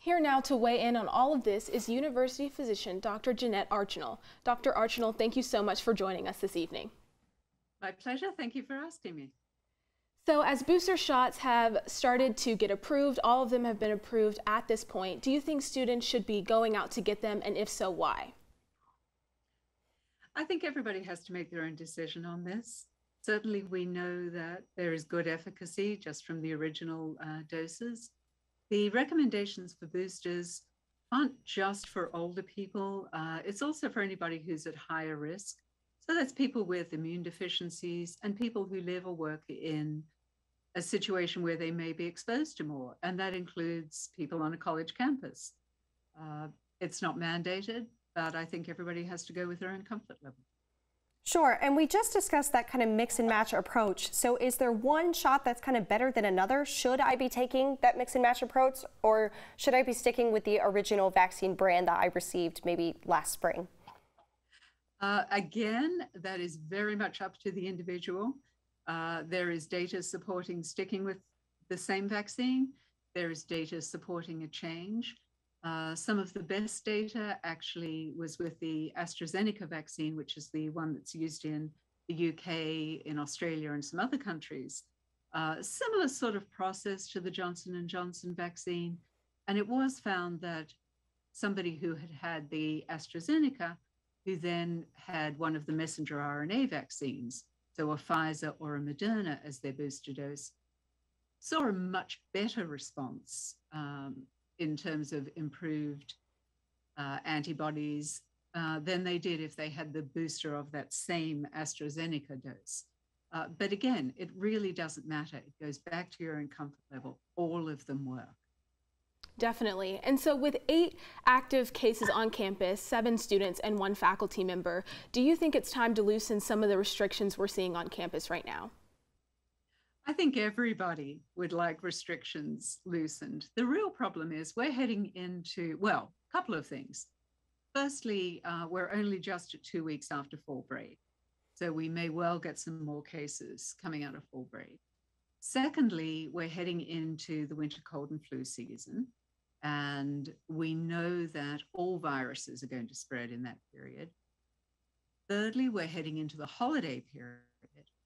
Here now to weigh in on all of this is university physician Dr. Ginette Archinal. Dr. Archinal, thank you so much for joining us this evening. My pleasure. Thank you for asking me. So as booster shots have started to get approved, all of them have been approved at this point, do you think students should be going out to get them, and if so, why? I think everybody has to make their own decision on this. Certainly, we know that there is good efficacy just from the original doses. The recommendations for boosters aren't just for older people. It's also for anybody who's at higher risk. So that's people with immune deficiencies and people who live or work in a situation where they may be exposed to more. And that includes people on a college campus. It's not mandated, but I think everybody has to go with their own comfort level. Sure, and we just discussed that kind of mix and match approach. So is there one shot that's kind of better than another? Should I be taking that mix and match approach, or should I be sticking with the original vaccine brand that I received maybe last spring? Again, that is very much up to the individual. There is data supporting sticking with the same vaccine. There is data supporting a change. Some of the best data actually was with the AstraZeneca vaccine, which is the one that's used in the UK, in Australia, and some other countries. Similar sort of process to the Johnson & Johnson vaccine. And it was found that somebody who had had the AstraZeneca, who then had one of the messenger RNA vaccines, so a Pfizer or a Moderna as their booster dose, saw a much better response in terms of improved antibodies than they did if they had the booster of that same AstraZeneca dose. But again, it really doesn't matter. It goes back to your own comfort level. All of them work. Definitely. And so with 8 active cases on campus, 7 students and 1 faculty member, do you think it's time to loosen some of the restrictions we're seeing on campus right now? I think everybody would like restrictions loosened. The real problem is we're heading into, well, a couple of things. Firstly, we're only just at 2 weeks after fall break, so we may well get some more cases coming out of fall break. Secondly, we're heading into the winter cold and flu season, and we know that all viruses are going to spread in that period. Thirdly, we're heading into the holiday period,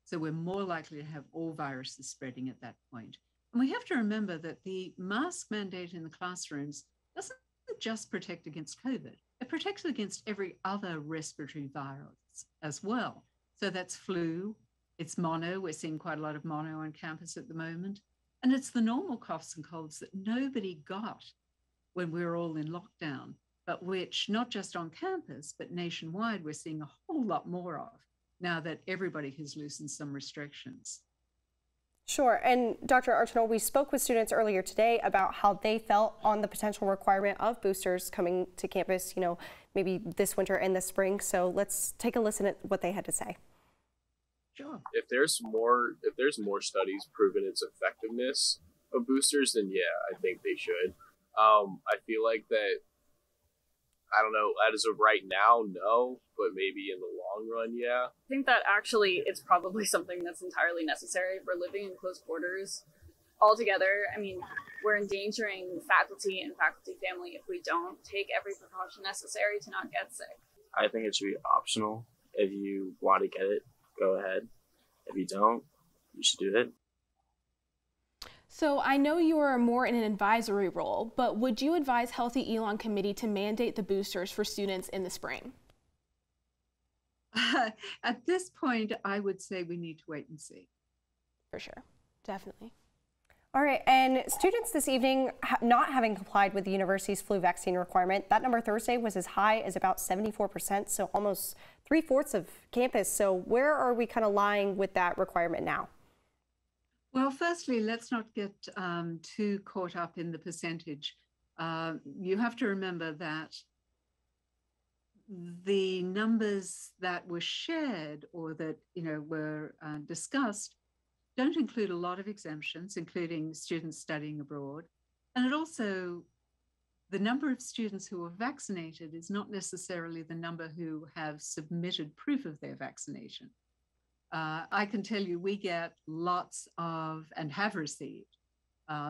so we're more likely to have all viruses spreading at that point. And we have to remember that the mask mandate in the classrooms doesn't just protect against COVID. It protects against every other respiratory virus as well. So that's flu, it's mono. We're seeing quite a lot of mono on campus at the moment. And it's the normal coughs and colds that nobody got when we were all in lockdown, but which not just on campus, but nationwide, we're seeing a whole lot more of now that everybody has loosened some restrictions. Sure. And Dr. Archinal, we spoke with students earlier today about how they felt on the potential requirement of boosters coming to campus, maybe this winter and this spring. So let's take a listen at what they had to say. Sure. If there's more studies proving its effectiveness of boosters, then yeah, I think they should. I feel like that, I don't know, as of right now, no, but maybe in the long run, yeah. I think that actually it's probably something that's entirely necessary. If we're living in close quarters altogether, I mean, we're endangering faculty and faculty family if we don't take every precaution necessary to not get sick. I think it should be optional. If you want to get it, go ahead. If you don't, you should do it. So I know you are more in an advisory role, but would you advise Healthy Elon Committee to mandate the boosters for students in the spring? At this point, I would say we need to wait and see. For sure, definitely. All right, and students this evening not having complied with the university's flu vaccine requirement, that number Thursday was as high as about 74%, so almost 3/4 of campus. So where are we kind of lying with that requirement now? Well, firstly, let's not get too caught up in the percentage. You have to remember that the numbers that were shared or that were discussed don't include a lot of exemptions, including students studying abroad. And it also, the number of students who are vaccinated is not necessarily the number who have submitted proof of their vaccination. I can tell you we get lots of, and have received,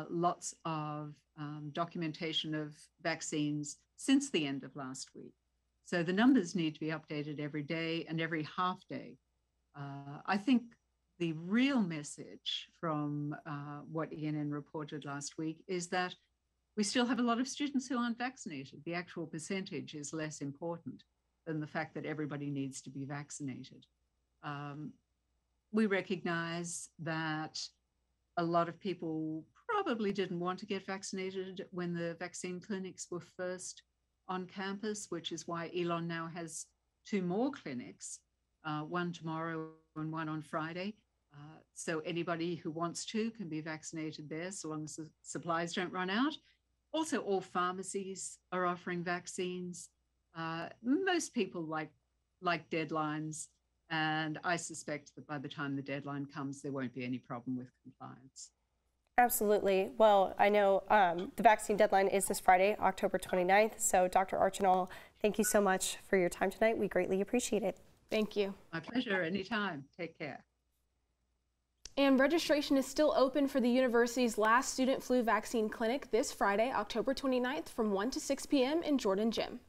lots of documentation of vaccines since the end of last week. So the numbers need to be updated every day and every half day. I think the real message from what ELN reported last week is that we still have a lot of students who aren't vaccinated. The actual percentage is less important than the fact that everybody needs to be vaccinated. We recognize that a lot of people probably didn't want to get vaccinated when the vaccine clinics were first on campus, which is why Elon now has 2 more clinics, one tomorrow and one on Friday. So anybody who wants to can be vaccinated there so long as the supplies don't run out. Also, all pharmacies are offering vaccines. Most people like deadlines, and I suspect that by the time the deadline comes, there won't be any problem with compliance. Absolutely. Well, I know the vaccine deadline is this Friday, October 29th. So Dr. Archinal, thank you so much for your time tonight. We greatly appreciate it. Thank you. My pleasure. Anytime. Take care. And registration is still open for the university's last student flu vaccine clinic this Friday, October 29th from 1 to 6 p.m. in Jordan Gym.